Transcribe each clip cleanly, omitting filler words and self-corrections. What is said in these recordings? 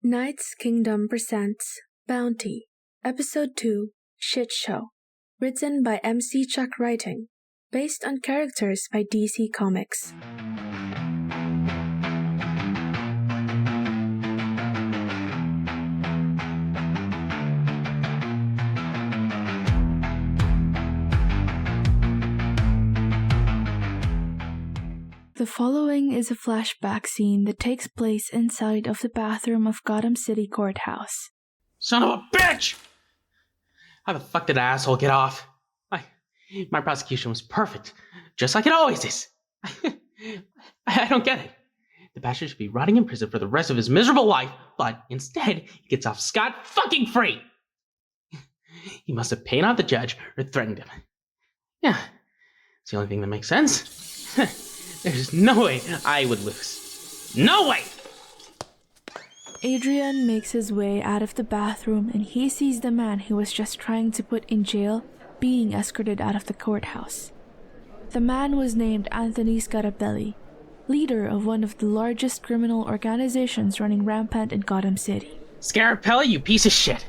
Knight's Kingdom presents Bounty, Episode 2, Shit Show, written by MC Chuck Writing, based on characters by DC Comics. The following is a flashback scene that takes place inside of the bathroom of Gotham City Courthouse. Son of a bitch! How the fuck did that asshole get off? My prosecution was perfect, just like it always is. I don't get it. The bastard should be rotting in prison for the rest of his miserable life, but instead, he gets off scot-fucking-free. He must have paid off the judge or threatened him. Yeah, it's the only thing that makes sense. There's no way I would lose. No way! Adrian makes his way out of the bathroom and he sees the man he was just trying to put in jail being escorted out of the courthouse. The man was named Anthony Scarapelli, leader of one of the largest criminal organizations running rampant in Gotham City. Scarapelli, you piece of shit!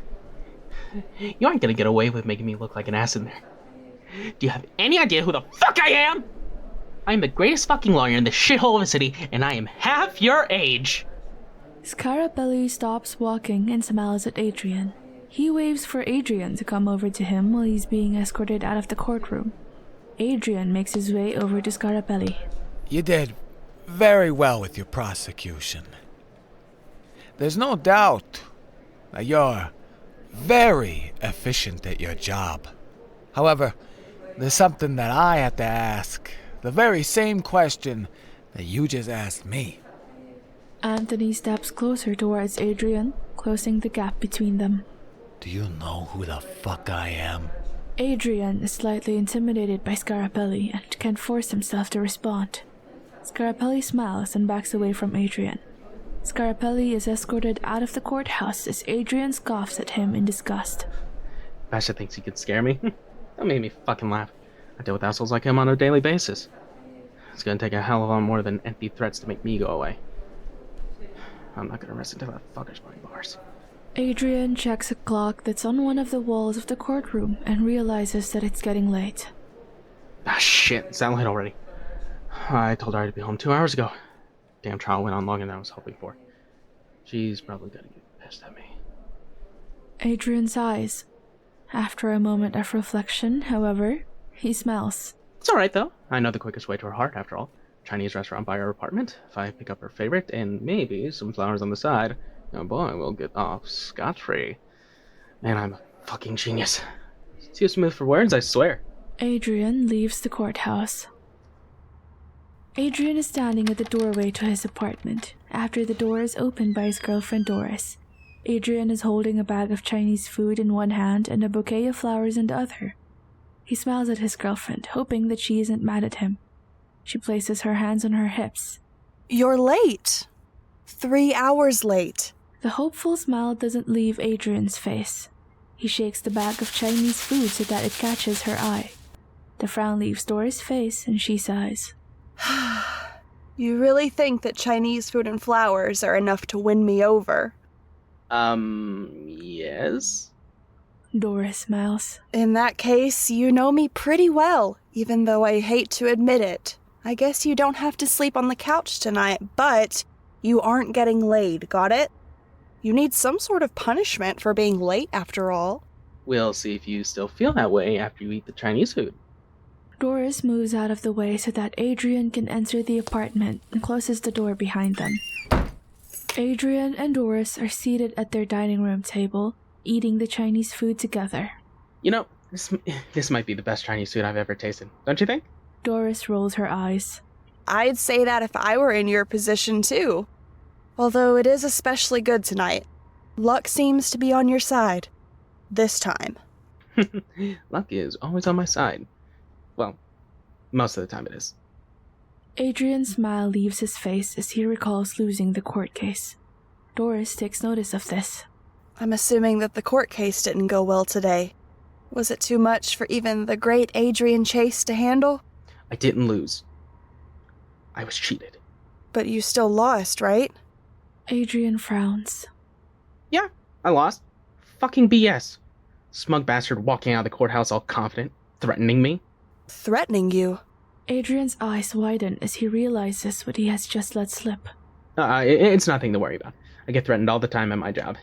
You aren't gonna get away with making me look like an ass in there. Do you have any idea who the fuck I am? I am the greatest fucking lawyer in this shithole of a city, and I am half your age! Scarapelli stops walking and smiles at Adrian. He waves for Adrian to come over to him while he's being escorted out of the courtroom. Adrian makes his way over to Scarapelli. You did very well with your prosecution. There's no doubt that you're very efficient at your job. However, there's something that I have to ask. The very same question that you just asked me. Anthony steps closer towards Adrian, closing the gap between them. Do you know who the fuck I am? Adrian is slightly intimidated by Scarapelli and can't force himself to respond. Scarapelli smiles and backs away from Adrian. Scarapelli is escorted out of the courthouse as Adrian scoffs at him in disgust. Basha thinks he could scare me. That made me fucking laugh. I deal with assholes like him on a daily basis. It's gonna take a hell of a lot more than empty threats to make me go away. I'm not gonna rest until that fucker's behind bars. Adrian checks a clock that's on one of the walls of the courtroom and realizes that it's getting late. Ah shit, it's that late already. I told her I'd be home 2 hours ago. Damn trial went on longer than I was hoping for. She's probably gonna get pissed at me. Adrian sighs. After a moment of reflection, however, he smiles. It's alright though. I know the quickest way to her heart after all. Chinese restaurant by her apartment. If I pick up her favorite and maybe some flowers on the side, oh boy, we'll get off scot-free. Man, I'm a fucking genius. Too smooth for words, I swear. Adrian leaves the courthouse. Adrian is standing at the doorway to his apartment after the door is opened by his girlfriend Doris. Adrian is holding a bag of Chinese food in one hand and a bouquet of flowers in the other. He smiles at his girlfriend, hoping that she isn't mad at him. She places her hands on her hips. You're late. 3 hours late. The hopeful smile doesn't leave Adrian's face. He shakes the bag of Chinese food so that it catches her eye. The frown leaves Doris' face and she sighs. You really think that Chinese food and flowers are enough to win me over? Yes? Doris smiles. In that case, you know me pretty well, even though I hate to admit it. I guess you don't have to sleep on the couch tonight, but you aren't getting laid, got it? You need some sort of punishment for being late, after all. We'll see if you still feel that way after you eat the Chinese food. Doris moves out of the way so that Adrian can enter the apartment and closes the door behind them. Adrian and Doris are seated at their dining room table, eating the Chinese food together. You know, this might be the best Chinese food I've ever tasted, don't you think? Doris rolls her eyes. I'd say that if I were in your position, too. Although it is especially good tonight. Luck seems to be on your side. This time. Luck is always on my side. Well, most of the time it is. Adrian's smile leaves his face as he recalls losing the court case. Doris takes notice of this. I'm assuming that the court case didn't go well today. Was it too much for even the great Adrian Chase to handle? I didn't lose. I was cheated. But you still lost, right? Adrian frowns. Yeah, I lost. Fucking BS. Smug bastard walking out of the courthouse all confident, threatening me. Threatening you? Adrian's eyes widen as he realizes what he has just let slip. It's nothing to worry about. I get threatened all the time at my job.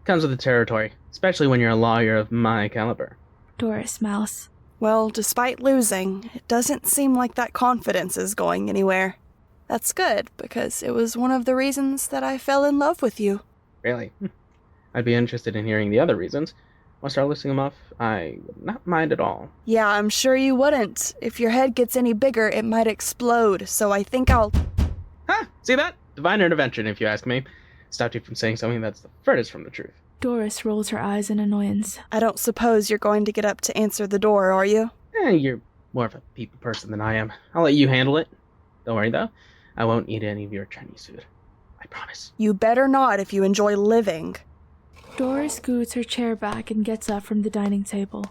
Comes with the territory, especially when you're a lawyer of my caliber. Doris smiles. Well, despite losing, it doesn't seem like that confidence is going anywhere. That's good, because it was one of the reasons that I fell in love with you. Really? I'd be interested in hearing the other reasons. Want to start listing them off? I would not mind at all. Yeah, I'm sure you wouldn't. If your head gets any bigger, it might explode, so I think I'll... Ha! See that? Divine intervention, if you ask me. Stopped you from saying something that's the furthest from the truth. Doris rolls her eyes in annoyance. I don't suppose you're going to get up to answer the door, are you? You're more of a people person than I am. I'll let you handle it. Don't worry, though. I won't eat any of your Chinese food. I promise. You better not if you enjoy living. Doris scoots her chair back and gets up from the dining table.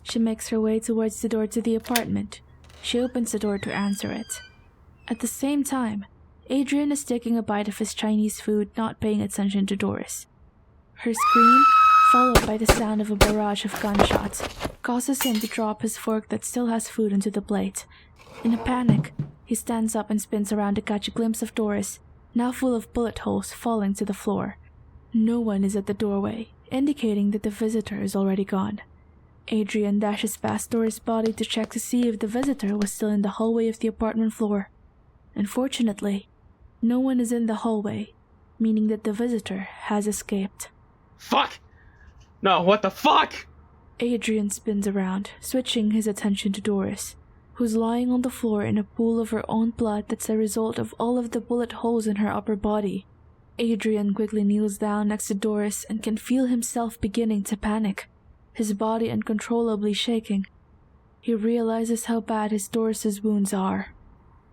She makes her way towards the door to the apartment. She opens the door to answer it. At the same time, Adrian is taking a bite of his Chinese food, not paying attention to Doris. Her scream, followed by the sound of a barrage of gunshots, causes him to drop his fork that still has food onto the plate. In a panic, he stands up and spins around to catch a glimpse of Doris, now full of bullet holes, falling to the floor. No one is at the doorway, indicating that the visitor is already gone. Adrian dashes past Doris' body to check to see if the visitor was still in the hallway of the apartment floor. Unfortunately, no one is in the hallway, meaning that the visitor has escaped. Fuck! No, what the fuck? Adrian spins around, switching his attention to Doris, who's lying on the floor in a pool of her own blood that's a result of all of the bullet holes in her upper body. Adrian quickly kneels down next to Doris and can feel himself beginning to panic, his body uncontrollably shaking. He realizes how bad his Doris's wounds are.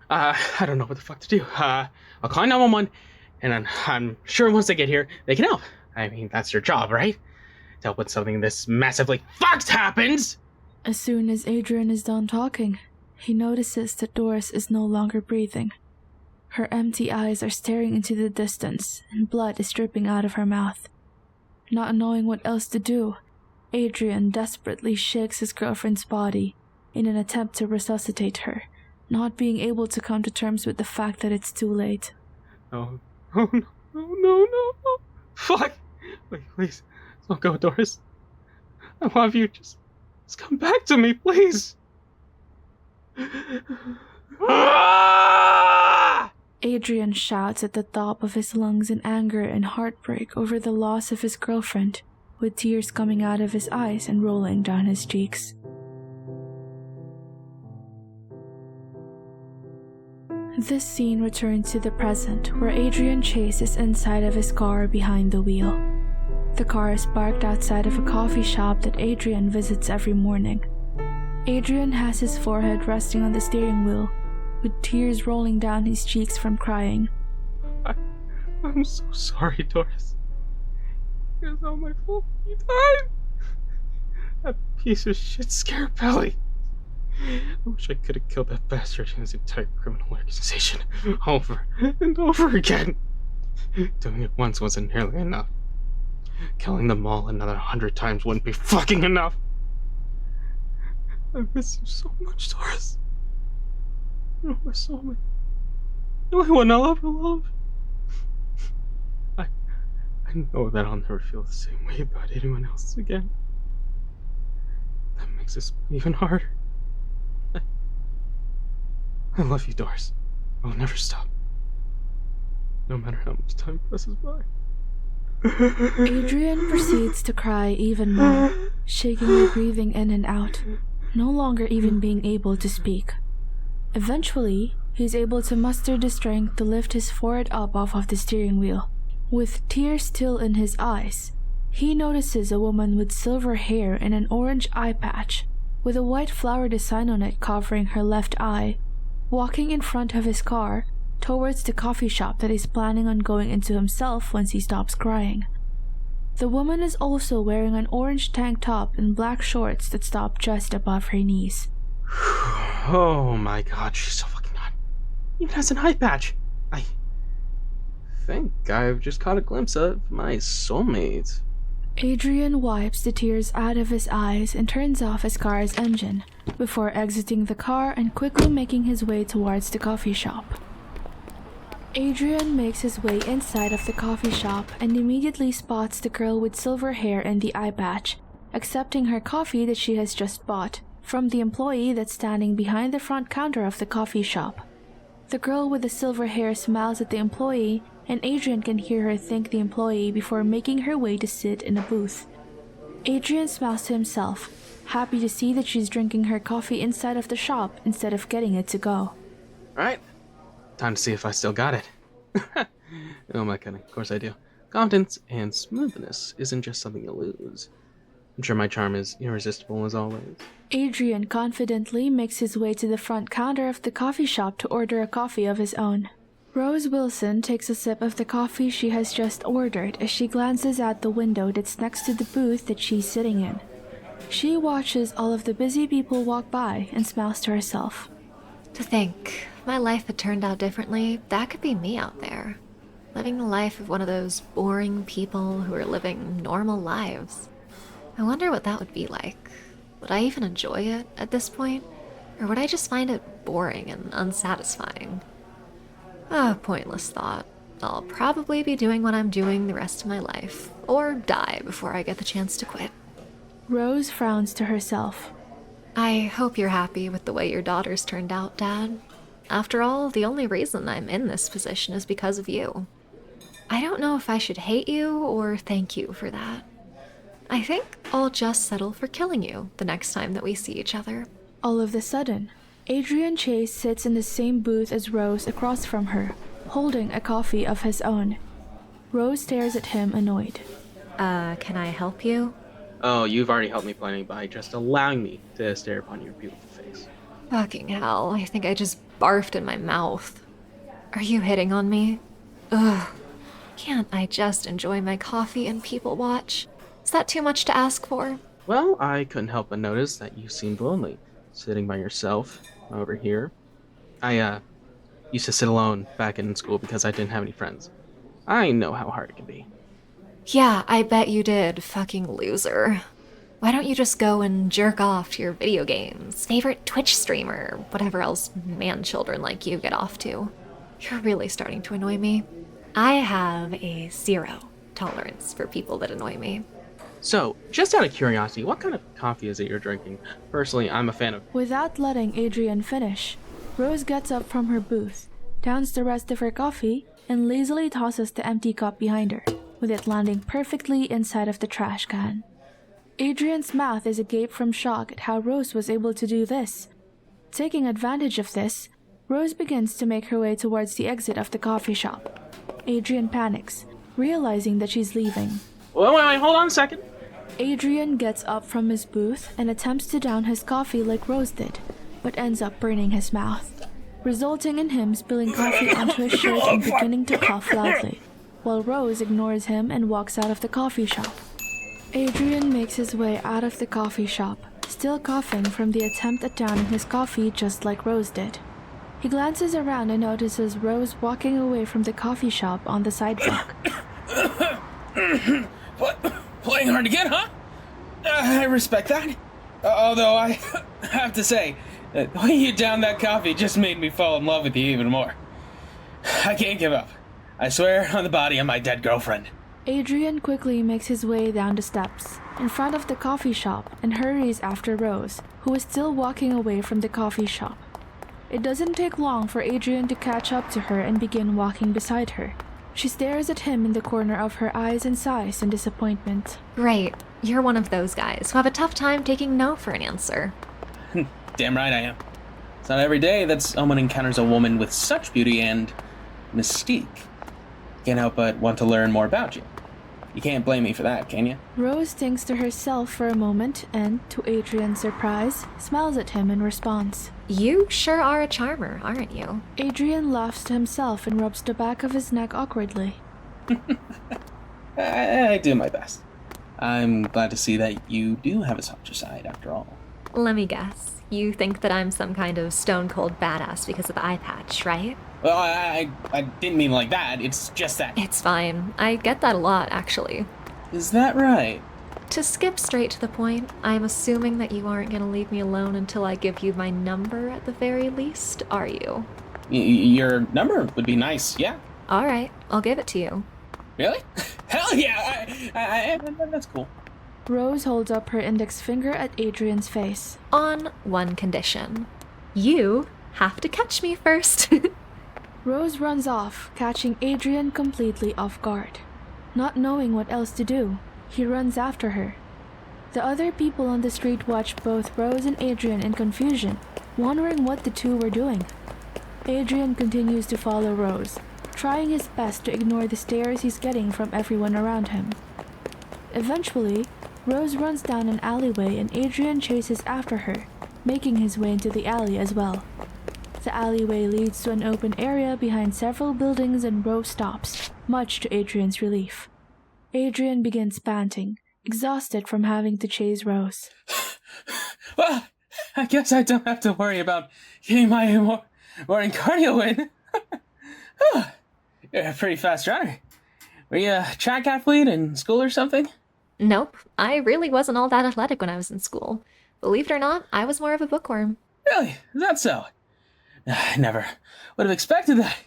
I don't know what the fuck to do. I'll call 911, and I'm sure once they get here, they can help. I mean, that's your job, right? To help when something this massively fucked happens! As soon as Adrian is done talking, he notices that Doris is no longer breathing. Her empty eyes are staring into the distance, and blood is dripping out of her mouth. Not knowing what else to do, Adrian desperately shakes his girlfriend's body in an attempt to resuscitate her, not being able to come to terms with the fact that it's too late. Oh, no. Fuck! Wait, please. Don't go, Doris. I love you. Just come back to me, please. Adrian shouts at the top of his lungs in anger and heartbreak over the loss of his girlfriend, with tears coming out of his eyes and rolling down his cheeks. This scene returns to the present, where Adrian chases inside of his car behind the wheel. The car is parked outside of a coffee shop that Adrian visits every morning. Adrian has his forehead resting on the steering wheel, with tears rolling down his cheeks from crying. I'm so sorry, Doris. It was all my fault. You died. That piece of shit Scarapelli. I wish I could have killed that bastard and his entire criminal organization over and over again. Doing it once wasn't nearly enough. Killing them all another 100 times wouldn't be fucking enough. I miss you so much, Doris. You're my soulmate. The only one I'll ever love. I know that I'll never feel the same way about anyone else again. That makes this even harder. I love you, Doris. I'll never stop. No matter how much time passes by. Adrian proceeds to cry even more, shakingly breathing in and out, no longer even being able to speak. Eventually, he's able to muster the strength to lift his forehead up off of the steering wheel. With tears still in his eyes, he notices a woman with silver hair and an orange eye patch, with a white flower design on it covering her left eye, walking in front of his car towards the coffee shop that he's planning on going into himself once he stops crying. The woman is also wearing an orange tank top and black shorts that stop just above her knees. Oh my god, she's so fucking hot. Even has an eye patch. think I've just caught a glimpse of my soulmate. Adrian wipes the tears out of his eyes and turns off his car's engine before exiting the car and quickly making his way towards the coffee shop. Adrian makes his way inside of the coffee shop and immediately spots the girl with silver hair and the eye patch, accepting her coffee that she has just bought from the employee that's standing behind the front counter of the coffee shop. The girl with the silver hair smiles at the employee, and Adrian can hear her thank the employee before making her way to sit in a booth. Adrian smiles to himself, happy to see that she's drinking her coffee inside of the shop instead of getting it to go. Alright, time to see if I still got it. Oh, am I kidding? Of course I do. Confidence and smoothness isn't just something you lose. I'm sure my charm is irresistible as always. Adrian confidently makes his way to the front counter of the coffee shop to order a coffee of his own. Rose Wilson takes a sip of the coffee she has just ordered as she glances out the window that's next to the booth that she's sitting in. She watches all of the busy people walk by and smiles to herself. To think, if my life had turned out differently, that could be me out there. Living the life of one of those boring people who are living normal lives. I wonder what that would be like. Would I even enjoy it at this point? Or would I just find it boring and unsatisfying? Pointless thought. I'll probably be doing what I'm doing the rest of my life, or die before I get the chance to quit. Rose frowns to herself. I hope you're happy with the way your daughters turned out, Dad. After all, the only reason I'm in this position is because of you. I don't know if I should hate you or thank you for that. I think I'll just settle for killing you the next time that we see each other. All of a sudden, Adrian Chase sits in the same booth as Rose across from her, holding a coffee of his own. Rose stares at him annoyed. Can I help you? Oh, you've already helped me plenty by just allowing me to stare upon your beautiful face. Fucking hell, I think I just barfed in my mouth. Are you hitting on me? Ugh. Can't I just enjoy my coffee and people watch? Is that too much to ask for? Well, I couldn't help but notice that you seemed lonely, sitting by yourself over here. I used to sit alone back in school because I didn't have any friends. I know how hard it can be. Yeah, I bet you did, fucking loser. Why don't you just go and jerk off to your video games, favorite Twitch streamer, whatever else man-children like you get off to? You're really starting to annoy me. I have a 0 tolerance for people that annoy me. So, just out of curiosity, what kind of coffee is it you're drinking? Personally, I'm a fan of... Without letting Adrian finish, Rose gets up from her booth, downs the rest of her coffee, and lazily tosses the empty cup behind her, with it landing perfectly inside of the trash can. Adrian's mouth is agape from shock at how Rose was able to do this. Taking advantage of this, Rose begins to make her way towards the exit of the coffee shop. Adrian panics, realizing that she's leaving. Wait, hold on a second. Adrian gets up from his booth and attempts to down his coffee like Rose did, but ends up burning his mouth, resulting in him spilling coffee onto his shirt and beginning to cough loudly, while Rose ignores him and walks out of the coffee shop. Adrian makes his way out of the coffee shop, still coughing from the attempt at downing his coffee just like Rose did. He glances around and notices Rose walking away from the coffee shop on the sidewalk. What? Playing hard to get, huh? I respect that. Although I have to say, the way you downed that coffee just made me fall in love with you even more. I can't give up. I swear on the body of my dead girlfriend. Adrian quickly makes his way down the steps in front of the coffee shop and hurries after Rose, who is still walking away from the coffee shop. It doesn't take long for Adrian to catch up to her and begin walking beside her. She stares at him in the corner of her eyes and sighs in disappointment. Great, you're one of those guys who have a tough time taking no for an answer. Damn right I am. It's not every day that someone encounters a woman with such beauty and mystique. Can't help but want to learn more about you. You can't blame me for that, can you? Rose thinks to herself for a moment and, to Adrian's surprise, smiles at him in response. You sure are a charmer, aren't you? Adrian laughs to himself and rubs the back of his neck awkwardly. I do my best. I'm glad to see that you do have a softer side after all. Let me guess. You think that I'm some kind of stone-cold badass because of the eye patch, right? Well, I didn't mean like that. It's just that. It's fine. I get that a lot, actually. Is that right? To skip straight to the point, I'm assuming that you aren't gonna leave me alone until I give you my number at the very least, are you? Your number would be nice, yeah. Alright, I'll give it to you. Really? Hell yeah! That's cool. Rose holds up her index finger at Adrian's face. On one condition. You have to catch me first. Rose runs off, catching Adrian completely off guard. Not knowing what else to do, he runs after her. The other people on the street watch both Rose and Adrian in confusion, wondering what the two were doing. Adrian continues to follow Rose, trying his best to ignore the stares he's getting from everyone around him. Eventually, Rose runs down an alleyway and Adrian chases after her, making his way into the alley as well. The alleyway leads to an open area behind several buildings and Rose stops, much to Adrian's relief. Adrian begins panting, exhausted from having to chase Rose. Well, I guess I don't have to worry about getting my morning cardio in. You're a pretty fast runner. Were you a track athlete in school or something? Nope, I really wasn't all that athletic when I was in school. Believe it or not, I was more of a bookworm. Really? Is that so? I never would have expected that.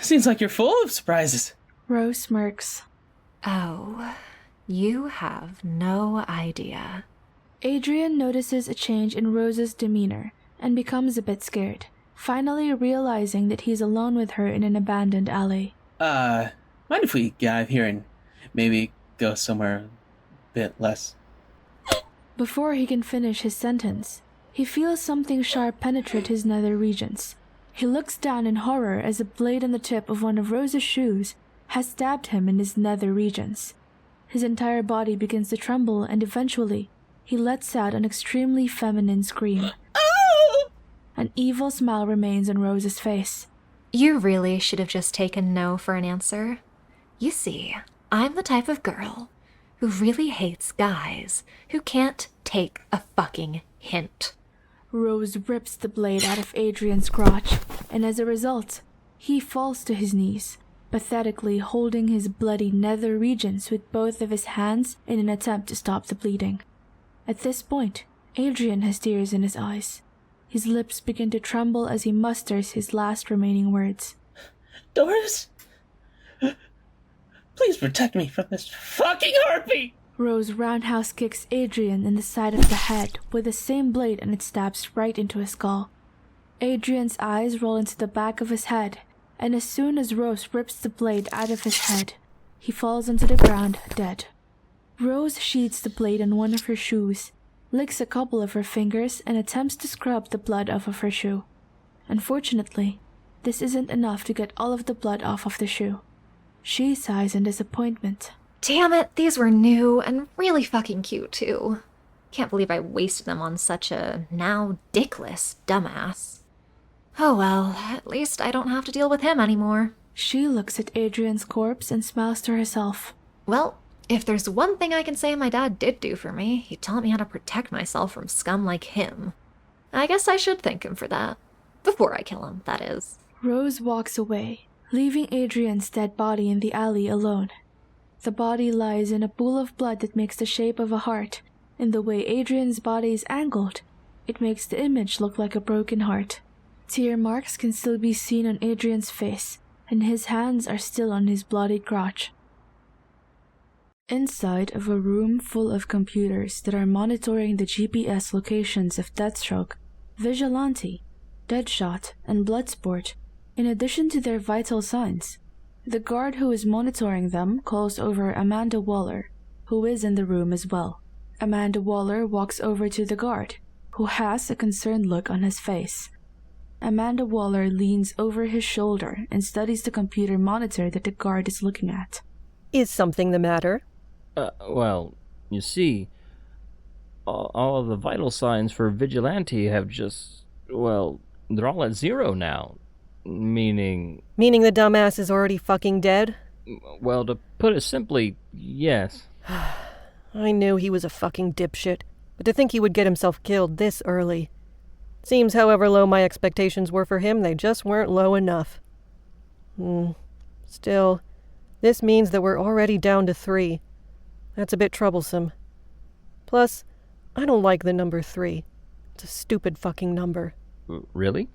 Seems like you're full of surprises. Rose smirks. Oh, you have no idea. Adrian notices a change in Rose's demeanor and becomes a bit scared, finally realizing that he's alone with her in an abandoned alley. Mind if we get out of here and maybe go somewhere a bit less? Before he can finish his sentence, he feels something sharp penetrate his nether regions. He looks down in horror as a blade on the tip of one of Rose's shoes has stabbed him in his nether regions. His entire body begins to tremble and eventually, he lets out an extremely feminine scream. An evil smile remains on Rose's face. You really should have just taken no for an answer. You see, I'm the type of girl who really hates guys who can't take a fucking hint. Rose rips the blade out of Adrian's crotch, and as a result, he falls to his knees, pathetically holding his bloody nether regions with both of his hands in an attempt to stop the bleeding. At this point, Adrian has tears in his eyes. His lips begin to tremble as he musters his last remaining words. Doris? Please protect me from this fucking harpy! Rose roundhouse kicks Adrian in the side of the head with the same blade and it stabs right into his skull. Adrian's eyes roll into the back of his head, and as soon as Rose rips the blade out of his head, he falls onto the ground dead. Rose sheathes the blade on one of her shoes, licks a couple of her fingers, and attempts to scrub the blood off of her shoe. Unfortunately, this isn't enough to get all of the blood off of the shoe. She sighs in disappointment. Damn it, these were new and really fucking cute too. Can't believe I wasted them on such a now dickless dumbass. Oh well, at least I don't have to deal with him anymore. She looks at Adrian's corpse and smiles to herself. Well, if there's one thing I can say my dad did do for me, he taught me how to protect myself from scum like him. I guess I should thank him for that. Before I kill him, that is. Rose walks away, leaving Adrian's dead body in the alley alone. The body lies in a pool of blood that makes the shape of a heart, and the way Adrian's body is angled, it makes the image look like a broken heart. Tear marks can still be seen on Adrian's face, and his hands are still on his bloodied crotch. Inside of a room full of computers that are monitoring the GPS locations of Deathstroke, Vigilante, Deadshot, and Bloodsport, in addition to their vital signs, the guard who is monitoring them calls over Amanda Waller, who is in the room as well. Amanda Waller walks over to the guard, who has a concerned look on his face. Amanda Waller leans over his shoulder and studies the computer monitor that the guard is looking at. Is something the matter? Well, you see, all of the vital signs for Vigilante have just, well, they're all at zero now. Meaning the dumbass is already fucking dead? Well, to put it simply, yes. I knew he was a fucking dipshit, but to think he would get himself killed this early. Seems however low my expectations were for him, they just weren't low enough. Still, this means that we're already down to 3. That's a bit troublesome. Plus, I don't like the number 3. It's a stupid fucking number. Really?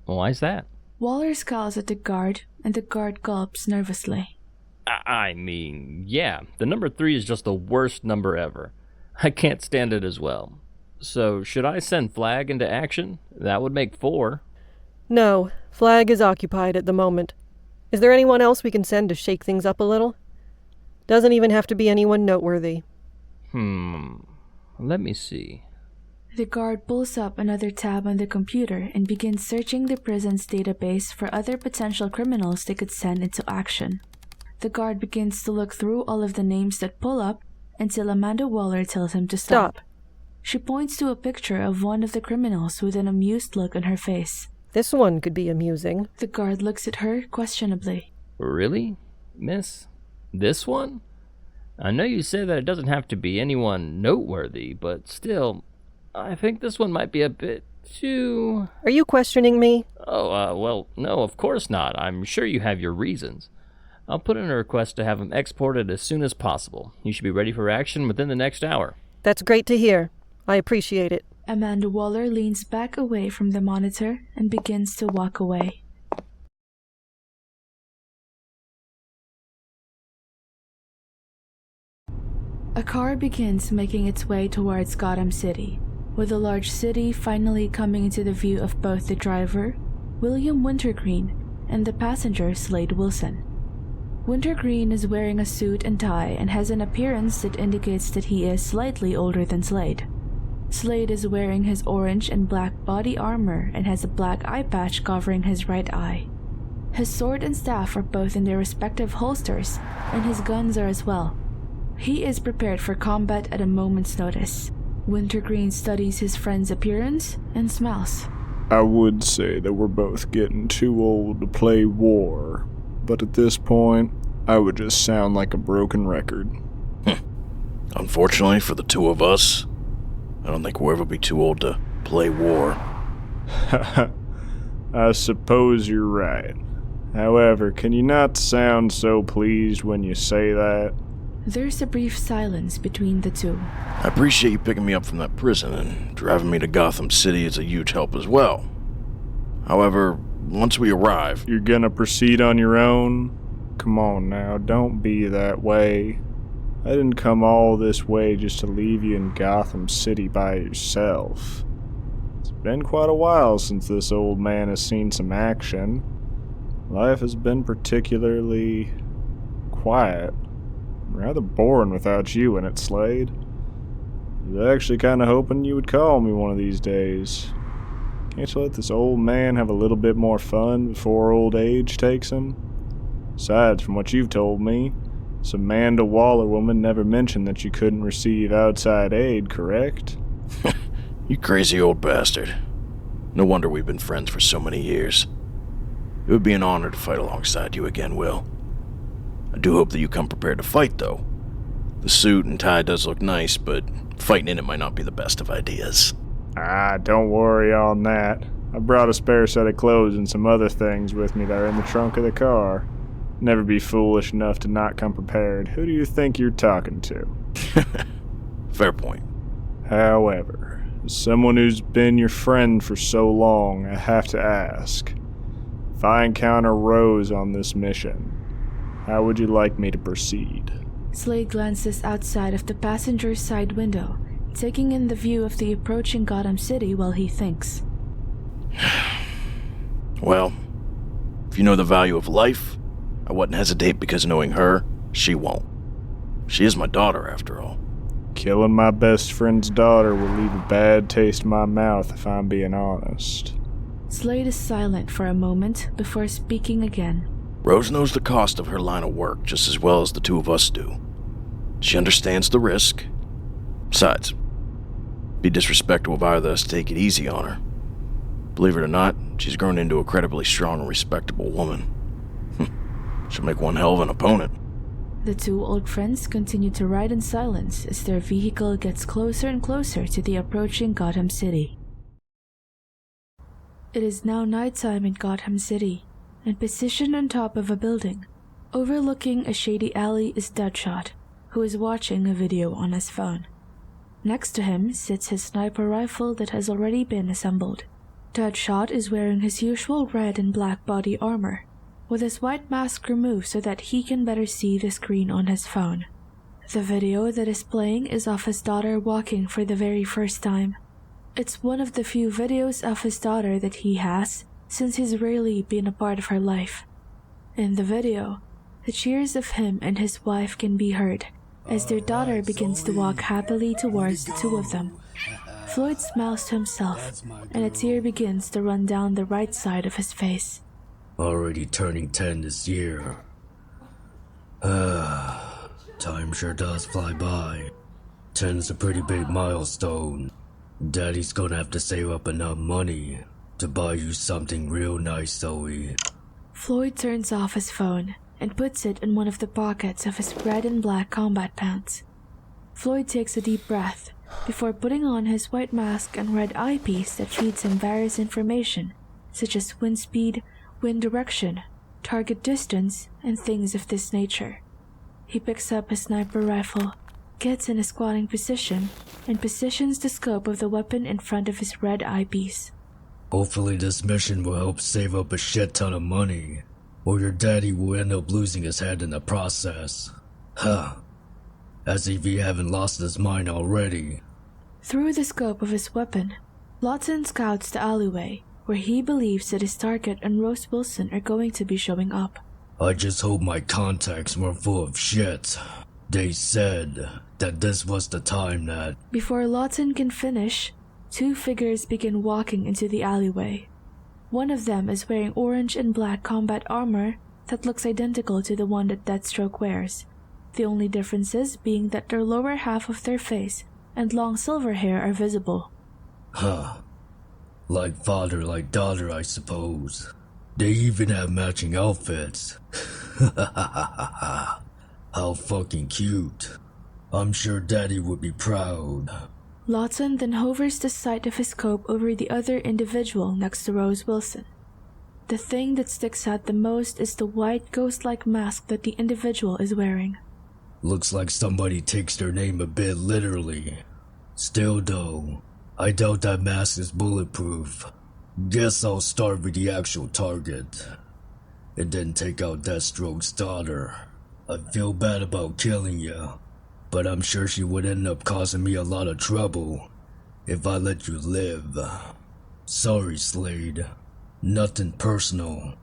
Why's that? Waller scowls at the guard, and the guard gulps nervously. I mean, yeah, the number 3 is just the worst number ever. I can't stand it as well. So, should I send Flag into action? That would make 4. No, Flag is occupied at the moment. Is there anyone else we can send to shake things up a little? Doesn't even have to be anyone noteworthy. Let me see. The guard pulls up another tab on the computer and begins searching the prison's database for other potential criminals they could send into action. The guard begins to look through all of the names that pull up until Amanda Waller tells him to stop. She points to a picture of one of the criminals with an amused look on her face. This one could be amusing. The guard looks at her questionably. Really, miss? This one? I know you say that it doesn't have to be anyone noteworthy, but still, I think this one might be a bit too... Are you questioning me? Well, no, of course not. I'm sure you have your reasons. I'll put in a request to have him exported as soon as possible. You should be ready for action within the next hour. That's great to hear. I appreciate it. Amanda Waller leans back away from the monitor and begins to walk away. A car begins making its way towards Gotham City, with the large city finally coming into the view of both the driver, William Wintergreen, and the passenger, Slade Wilson. Wintergreen is wearing a suit and tie and has an appearance that indicates that he is slightly older than Slade. Slade is wearing his orange and black body armor and has a black eye patch covering his right eye. His sword and staff are both in their respective holsters, and his guns are as well. He is prepared for combat at a moment's notice. Wintergreen studies his friend's appearance and smiles. I would say that we're both getting too old to play war, but at this point, I would just sound like a broken record. Unfortunately for the two of us, I don't think we'll ever be too old to play war. I suppose you're right. However, can you not sound so pleased when you say that? There's a brief silence between the two. I appreciate you picking me up from that prison, and driving me to Gotham City is a huge help as well. However, once we arrive... You're gonna proceed on your own? Come on now, don't be that way. I didn't come all this way just to leave you in Gotham City by yourself. It's been quite a while since this old man has seen some action. Life has been particularly quiet. Rather boring without you in it, Slade. I was actually kinda hoping you would call me one of these days. Can't you let this old man have a little bit more fun before old age takes him? Besides, from what you've told me, this Amanda Waller woman never mentioned that you couldn't receive outside aid, correct? You crazy old bastard. No wonder we've been friends for so many years. It would be an honor to fight alongside you again, Will. I do hope that you come prepared to fight, though. The suit and tie does look nice, but fighting in it might not be the best of ideas. Don't worry on that. I brought a spare set of clothes and some other things with me that are in the trunk of the car. Never be foolish enough to not come prepared. Who do you think you're talking to? Fair point. However, as someone who's been your friend for so long, I have to ask. If I encounter Rose on this mission, how would you like me to proceed? Slade glances outside of the passenger's side window, taking in the view of the approaching Gotham City while he thinks. Well, if you know the value of life, I wouldn't hesitate, because knowing her, she won't. She is my daughter, after all. Killing my best friend's daughter will leave a bad taste in my mouth, if I'm being honest. Slade is silent for a moment before speaking again. Rose knows the cost of her line of work just as well as the two of us do. She understands the risk. Besides, it'd be disrespectful of either of us to take it easy on her. Believe it or not, she's grown into a incredibly strong and respectable woman. She'll make one hell of an opponent. The two old friends continue to ride in silence as their vehicle gets closer and closer to the approaching Gotham City. It is now nighttime in Gotham City, and positioned on top of a building, overlooking a shady alley, is Deadshot, who is watching a video on his phone. Next to him sits his sniper rifle that has already been assembled. Deadshot is wearing his usual red and black body armor, with his white mask removed so that he can better see the screen on his phone. The video that is playing is of his daughter walking for the very first time. It's one of the few videos of his daughter that he has, since he's rarely been a part of her life. In the video, the cheers of him and his wife can be heard as their daughter begins to walk happily towards the two of them. Floyd smiles to himself, and a tear begins to run down the right side of his face. Already turning 10 this year. Time sure does fly by. 10's a pretty big milestone. Daddy's gonna have to save up enough money to buy you something real nice, Zoe. Floyd turns off his phone and puts it in one of the pockets of his red and black combat pants. Floyd takes a deep breath before putting on his white mask and red eyepiece that feeds him various information, such as wind speed, wind direction, target distance, and things of this nature. He picks up his sniper rifle, gets in a squatting position, and positions the scope of the weapon in front of his red eyepiece. Hopefully this mission will help save up a shit ton of money, or your daddy will end up losing his head in the process. Huh. As if he haven't lost his mind already. Through the scope of his weapon, Lawton scouts the alleyway, where he believes that his target and Rose Wilson are going to be showing up. I just hope my contacts weren't full of shit. They said that this was the time that... Before Lawton can finish, two figures begin walking into the alleyway. One of them is wearing orange and black combat armor that looks identical to the one that Deathstroke wears, the only differences being that their lower half of their face and long silver hair are visible. Huh. Like father, like daughter, I suppose. They even have matching outfits. How fucking cute. I'm sure Daddy would be proud. Lawton then hovers the sight of his scope over the other individual next to Rose Wilson. The thing that sticks out the most is the white ghost-like mask that the individual is wearing. Looks like somebody takes their name a bit literally. Still though, I doubt that mask is bulletproof. Guess I'll start with the actual target, and then take out Deathstroke's daughter. I feel bad about killing you, but I'm sure she would end up causing me a lot of trouble if I let you live. Sorry, Slade. Nothing personal,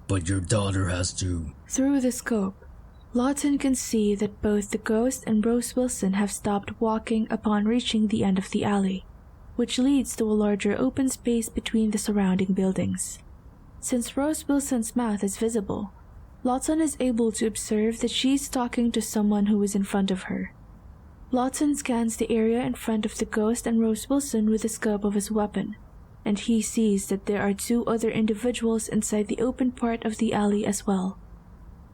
but your daughter has to... Through the scope, Lawton can see that both the ghost and Rose Wilson have stopped walking upon reaching the end of the alley, which leads to a larger open space between the surrounding buildings. Since Rose Wilson's mouth is visible, Lawton is able to observe that she's talking to someone who is in front of her. Lawton scans the area in front of the ghost and Rose Wilson with the scope of his weapon, and he sees that there are two other individuals inside the open part of the alley as well.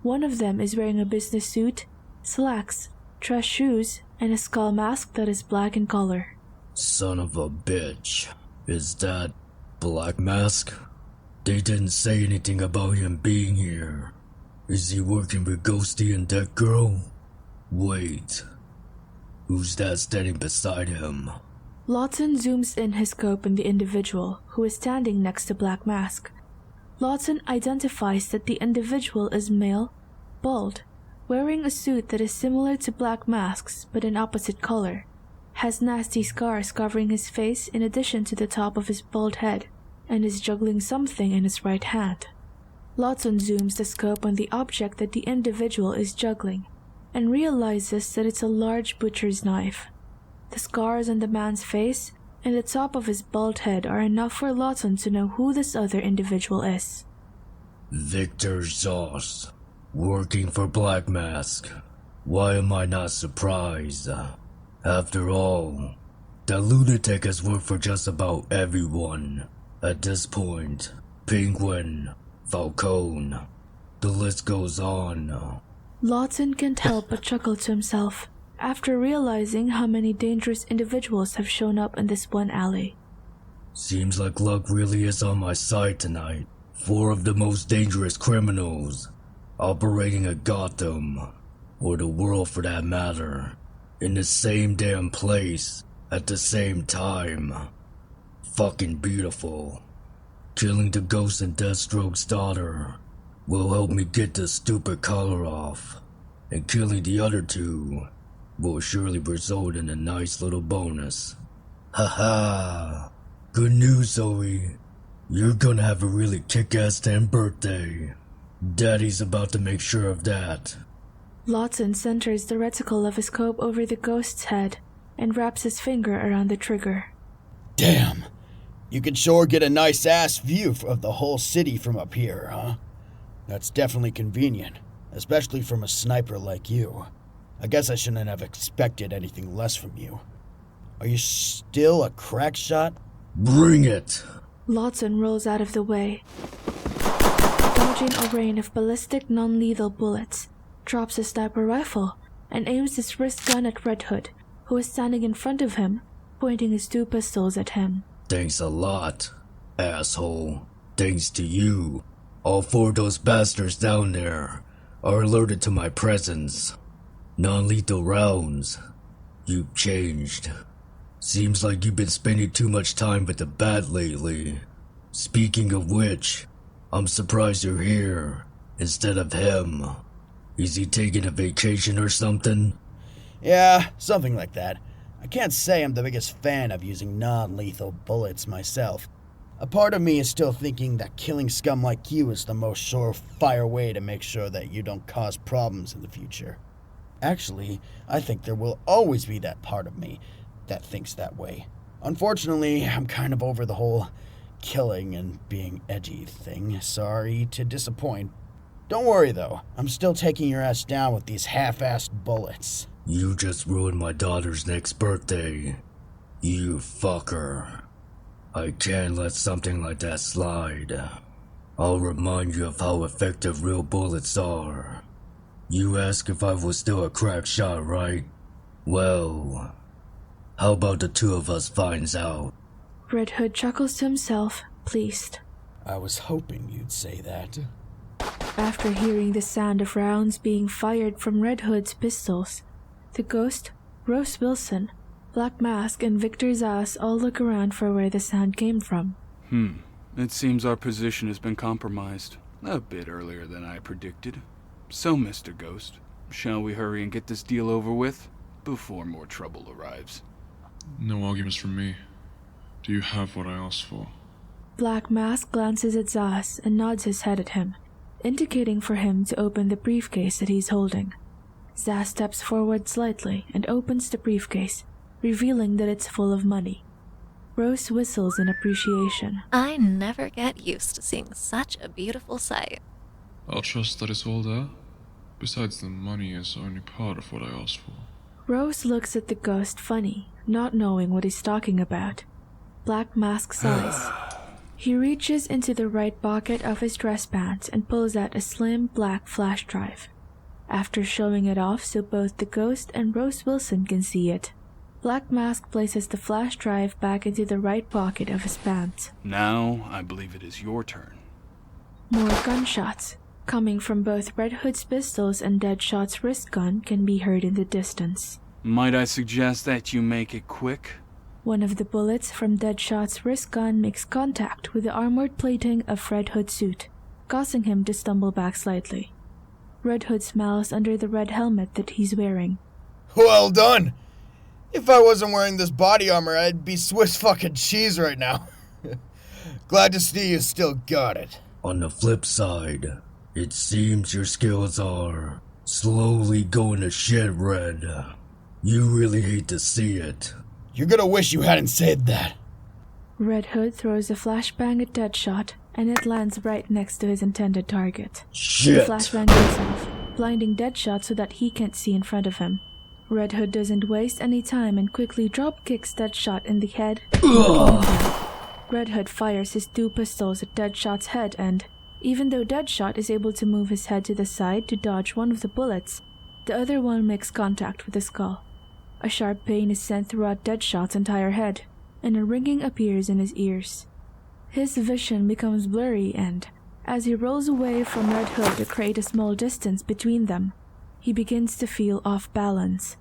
One of them is wearing a business suit, slacks, dress shoes, and a skull mask that is black in color. Son of a bitch. Is that Black Mask? They didn't say anything about him being here. Is he working with Ghosty and that girl? Wait. Who's that standing beside him? Lawton zooms in his scope on the individual who is standing next to Black Mask. Lawton identifies that the individual is male, bald, wearing a suit that is similar to Black Mask's but in opposite color, has nasty scars covering his face in addition to the top of his bald head, and is juggling something in his right hand. Lawton zooms the scope on the object that the individual is juggling, and realizes that it's a large butcher's knife. The scars on the man's face and the top of his bald head are enough for Lawton to know who this other individual is. Victor Zoss, working for Black Mask. Why am I not surprised? After all, the lunatic has worked for just about everyone. At this point, Penguin, Falcone, the list goes on. Lawton can't help but chuckle to himself after realizing how many dangerous individuals have shown up in this one alley. Seems like luck really is on my side tonight. 4 of the most dangerous criminals operating at Gotham, or the world for that matter, in the same damn place at the same time. Fucking beautiful. Killing the Ghost and Deathstroke's daughter will help me get this stupid collar off, and killing the other 2 will surely result in a nice little bonus. Haha. Good news, Zoe. You're gonna have a really kick-ass 10th birthday. Daddy's about to make sure of that. Lawton centers the reticle of his scope over the ghost's head and wraps his finger around the trigger. Damn. You can sure get a nice-ass view of the whole city from up here, huh? That's definitely convenient, especially from a sniper like you. I guess I shouldn't have expected anything less from you. Are you still a crack shot? Bring it! Lawton rolls out of the way, dodging a rain of ballistic non-lethal bullets, drops his sniper rifle, and aims his wrist gun at Red Hood, who is standing in front of him, pointing his 2 pistols at him. Thanks a lot, asshole. Thanks to you, all 4 of those bastards down there are alerted to my presence. Non-lethal rounds. You've changed. Seems like you've been spending too much time with the bat lately. Speaking of which, I'm surprised you're here instead of him. Is he taking a vacation or something? Yeah, something like that. I can't say I'm the biggest fan of using non-lethal bullets myself. A part of me is still thinking that killing scum like you is the most surefire way to make sure that you don't cause problems in the future. Actually, I think there will always be that part of me that thinks that way. Unfortunately, I'm kind of over the whole killing and being edgy thing. Sorry to disappoint. Don't worry though, I'm still taking your ass down with these half-assed bullets. You just ruined my daughter's next birthday. You fucker. I can't let something like that slide. I'll remind you of how effective real bullets are. You asked if I was still a crack shot, right? Well, how about the 2 of us finds out? Red Hood chuckles to himself, pleased. I was hoping you'd say that. After hearing the sound of rounds being fired from Red Hood's pistols, the Ghost, Rose Wilson, Black Mask, and Victor Zas all look around for where the sound came from. It seems our position has been compromised. A bit earlier than I predicted. So, Mr. Ghost, shall we hurry and get this deal over with, before more trouble arrives? No arguments from me. Do you have what I asked for? Black Mask glances at Zas and nods his head at him, indicating for him to open the briefcase that he's holding. Zaz steps forward slightly and opens the briefcase, revealing that it's full of money. Rose whistles in appreciation. I never get used to seeing such a beautiful sight. I'll trust that it's all there. Besides, the money is only part of what I asked for. Rose looks at the Ghost funny, not knowing what he's talking about. Black Mask sighs. He reaches into the right pocket of his dress pants and pulls out a slim black flash drive. After showing it off so both the Ghost and Rose Wilson can see it, Black Mask places the flash drive back into the right pocket of his pants. Now, I believe it is your turn. More gunshots, coming from both Red Hood's pistols and Deadshot's wrist gun, can be heard in the distance. Might I suggest that you make it quick? One of the bullets from Deadshot's wrist gun makes contact with the armored plating of Red Hood's suit, causing him to stumble back slightly. Red Hood smiles under the red helmet that he's wearing. Well done! If I wasn't wearing this body armor, I'd be Swiss fucking cheese right now. Glad to see you still got it. On the flip side, it seems your skills are slowly going to shit, Red. You really hate to see it. You're gonna wish you hadn't said that. Red Hood throws a flashbang at Deadshot, and it lands right next to his intended target. Shit! The flashbang goes off, blinding Deadshot so that he can't see in front of him. Red Hood doesn't waste any time and quickly drop kicks Deadshot in the head. Red Hood fires his 2 pistols at Deadshot's head and, even though Deadshot is able to move his head to the side to dodge one of the bullets, the other one makes contact with the skull. A sharp pain is sent throughout Deadshot's entire head. and a ringing appears in his ears. His vision becomes blurry and, as he rolls away from Red Hood to create a small distance between them, he begins to feel off balance.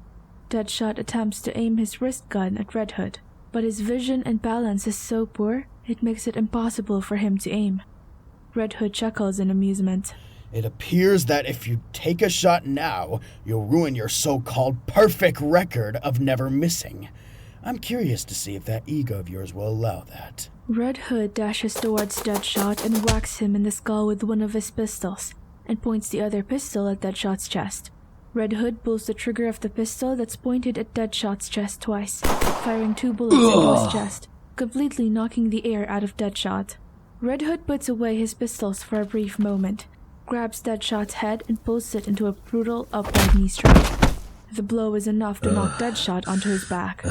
Deadshot attempts to aim his wrist gun at Red Hood, but his vision and balance is so poor it makes it impossible for him to aim. Red Hood chuckles in amusement. It appears that if you take a shot now, you'll ruin your so-called perfect record of never missing. I'm curious to see if that ego of yours will allow that. Red Hood dashes towards Deadshot and whacks him in the skull with one of his pistols, and points the other pistol at Deadshot's chest. Red Hood pulls the trigger of the pistol that's pointed at Deadshot's chest twice, firing 2 bullets into his chest, completely knocking the air out of Deadshot. Red Hood puts away his pistols for a brief moment, grabs Deadshot's head and pulls it into a brutal upward knee strike. The blow is enough to knock Deadshot onto his back.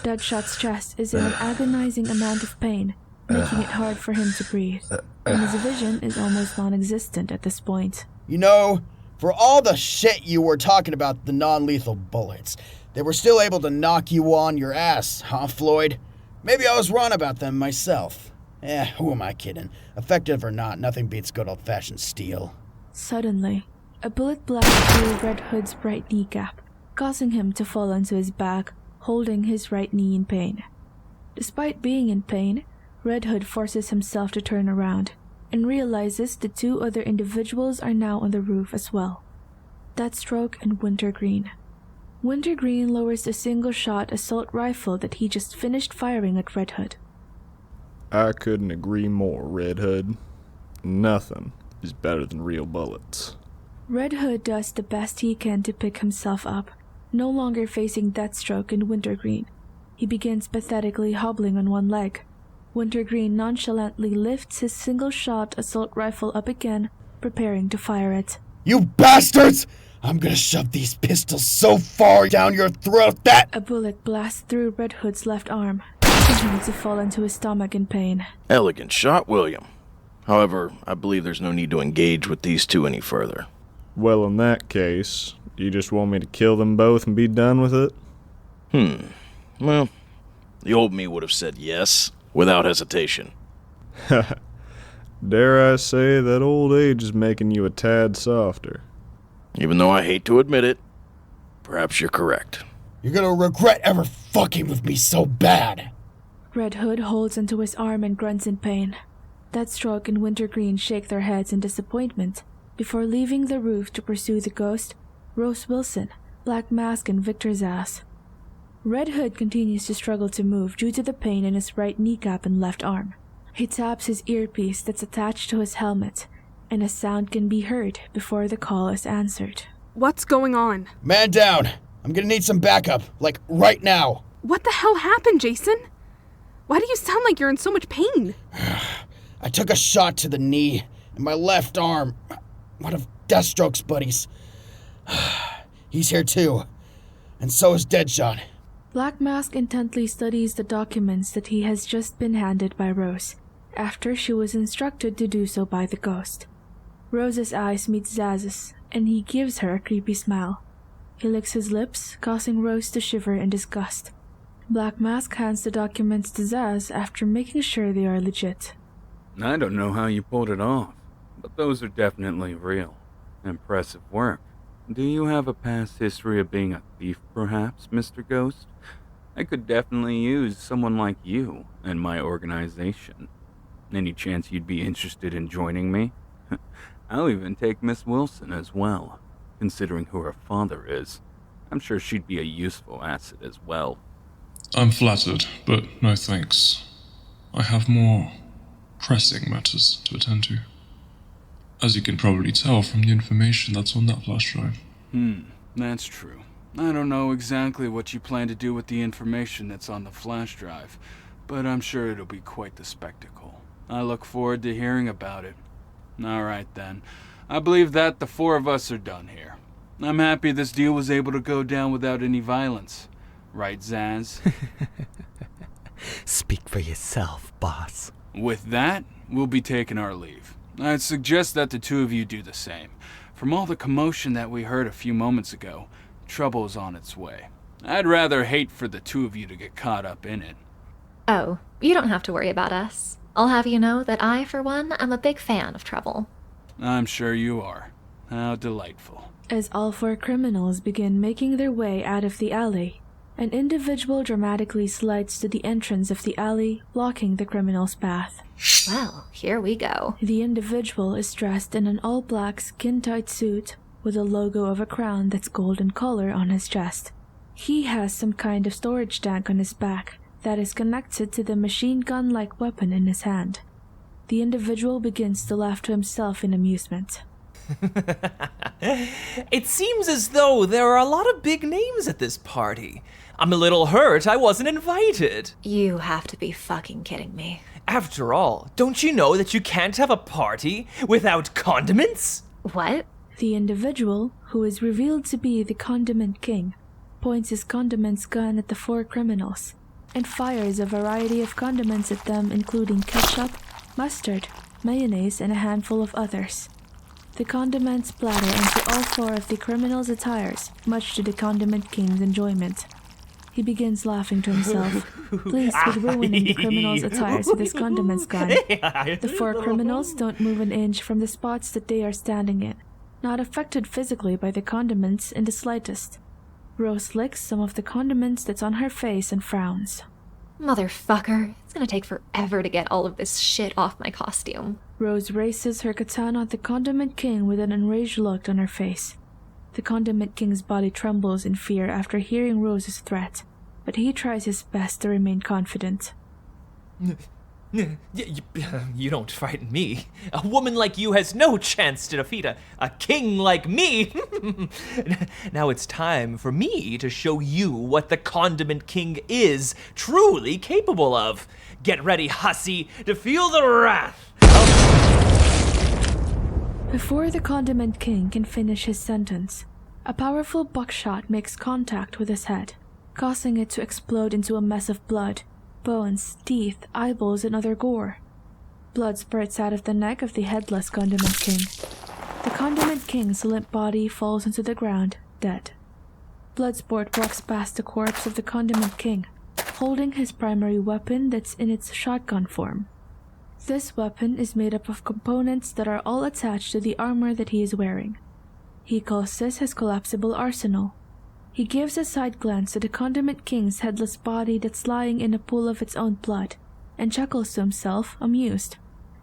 Deadshot's chest is in an agonizing amount of pain, making it hard for him to breathe, and his vision is almost non-existent at this point. You know, for all the shit you were talking about the non-lethal bullets, they were still able to knock you on your ass, huh, Floyd? Maybe I was wrong about them myself. Who am I kidding? Effective or not, nothing beats good old-fashioned steel. Suddenly, a bullet blasts through Red Hood's right kneecap, causing him to fall onto his back, holding his right knee in pain. Despite being in pain, Red Hood forces himself to turn around, and realizes the 2 other individuals are now on the roof as well. Deathstroke and Wintergreen. Wintergreen lowers the single-shot assault rifle that he just finished firing at Red Hood. I couldn't agree more, Red Hood. Nothing is better than real bullets. Red Hood does the best he can to pick himself up, no longer facing Deathstroke and Wintergreen. He begins pathetically hobbling on one leg. Wintergreen nonchalantly lifts his single-shot assault rifle up again, preparing to fire it. You bastards! I'm gonna shove these pistols so far down your throat that— A bullet blasts through Red Hood's left arm, causing him to fall into his stomach in pain. Elegant shot, William. However, I believe there's no need to engage with these 2 any further. Well, in that case, you just want me to kill them both and be done with it? Well, the old me would have said yes, without hesitation. Dare I say that old age is making you a tad softer. Even though I hate to admit it, perhaps you're correct. You're gonna regret ever fucking with me so bad. Red Hood holds onto his arm and grunts in pain. Deathstroke and Wintergreen shake their heads in disappointment before leaving the roof to pursue the Ghost, Rose Wilson, Black Mask, and Victor Zsasz. Red Hood continues to struggle to move due to the pain in his right kneecap and left arm. He taps his earpiece that's attached to his helmet, and a sound can be heard before the call is answered. What's going on? Man down. I'm gonna need some backup, like right now. What the hell happened, Jason? Why do you sound like you're in so much pain? I took a shot to the knee and my left arm. One of Deathstroke's buddies. He's here too. And so is Deadshot. Black Mask intently studies the documents that he has just been handed by Rose, after she was instructed to do so by the Ghost. Rose's eyes meet Zaz's, and he gives her a creepy smile. He licks his lips, causing Rose to shiver in disgust. Black Mask hands the documents to Zaz after making sure they are legit. I don't know how you pulled it off, but those are definitely real. Impressive work. Do you have a past history of being a thief, perhaps, Mr. Ghost? I could definitely use someone like you in my organization. Any chance you'd be interested in joining me? I'll even take Miss Wilson as well, considering who her father is. I'm sure she'd be a useful asset as well. I'm flattered, but no thanks. I have more pressing matters to attend to. As you can probably tell from the information that's on that flash drive. That's true. I don't know exactly what you plan to do with the information that's on the flash drive, but I'm sure it'll be quite the spectacle. I look forward to hearing about it. Alright then. I believe that the 4 of us are done here. I'm happy this deal was able to go down without any violence. Right, Zaz? Speak for yourself, boss. With that, we'll be taking our leave. I'd suggest that the 2 of you do the same. From all the commotion that we heard a few moments ago, trouble is on its way. I'd rather hate for the 2 of you to get caught up in it. Oh, you don't have to worry about us. I'll have you know that I, for one, am a big fan of trouble. I'm sure you are. How delightful. As all 4 criminals begin making their way out of the alley, an individual dramatically slides to the entrance of the alley, blocking the criminal's path. Well, here we go. The individual is dressed in an all-black skin-tight suit with a logo of a crown that's gold in color on his chest. He has some kind of storage tank on his back that is connected to the machine gun-like weapon in his hand. The individual begins to laugh to himself in amusement. It seems as though there are a lot of big names at this party. I'm a little hurt I wasn't invited. You have to be fucking kidding me. After all, don't you know that you can't have a party without condiments? What? The individual, who is revealed to be the Condiment King, points his condiments gun at the 4 criminals and fires a variety of condiments at them, including ketchup, mustard, mayonnaise, and a handful of others. The condiments splatter into all 4 of the criminals' attires, much to the Condiment King's enjoyment. He begins laughing to himself, pleased with ruining the criminals' attires with his condiments gun. The 4 criminals don't move an inch from the spots that they are standing in, not affected physically by the condiments in the slightest. Rose licks some of the condiments that's on her face and frowns. Motherfucker, it's gonna take forever to get all of this shit off my costume. Rose raises her katana at the Condiment King with an enraged look on her face. The Condiment King's body trembles in fear after hearing Rose's threat, but he tries his best to remain confident. You don't frighten me. A woman like you has no chance to defeat a king like me. Now it's time for me to show you what the Condiment King is truly capable of. Get ready, hussy, to feel the wrath. Before the Condiment King can finish his sentence, a powerful buckshot makes contact with his head, causing it to explode into a mess of blood, bones, teeth, eyeballs, and other gore. Blood spurts out of the neck of the headless Condiment King. The Condiment King's limp body falls into the ground, dead. Bloodsport walks past the corpse of the Condiment King, holding his primary weapon that's in its shotgun form. This weapon is made up of components that are all attached to the armor that he is wearing. He calls this his collapsible arsenal. He gives a side glance to the Condiment King's headless body that's lying in a pool of its own blood, and chuckles to himself, amused.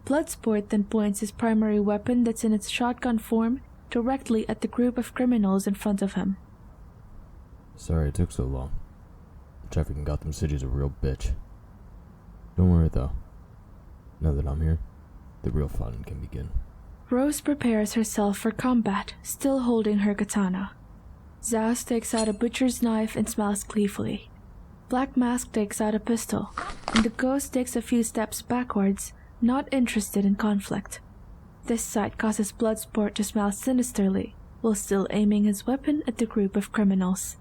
Bloodsport then points his primary weapon that's in its shotgun form directly at the group of criminals in front of him. Sorry it took so long. The traffic in Gotham City is a real bitch. Don't worry though. Now that I'm here, the real fun can begin. Rose prepares herself for combat, still holding her katana. Zaz takes out a butcher's knife and smiles gleefully. Black Mask takes out a pistol, and the ghost takes a few steps backwards, not interested in conflict. This sight causes Bloodsport to smile sinisterly, while still aiming his weapon at the group of criminals.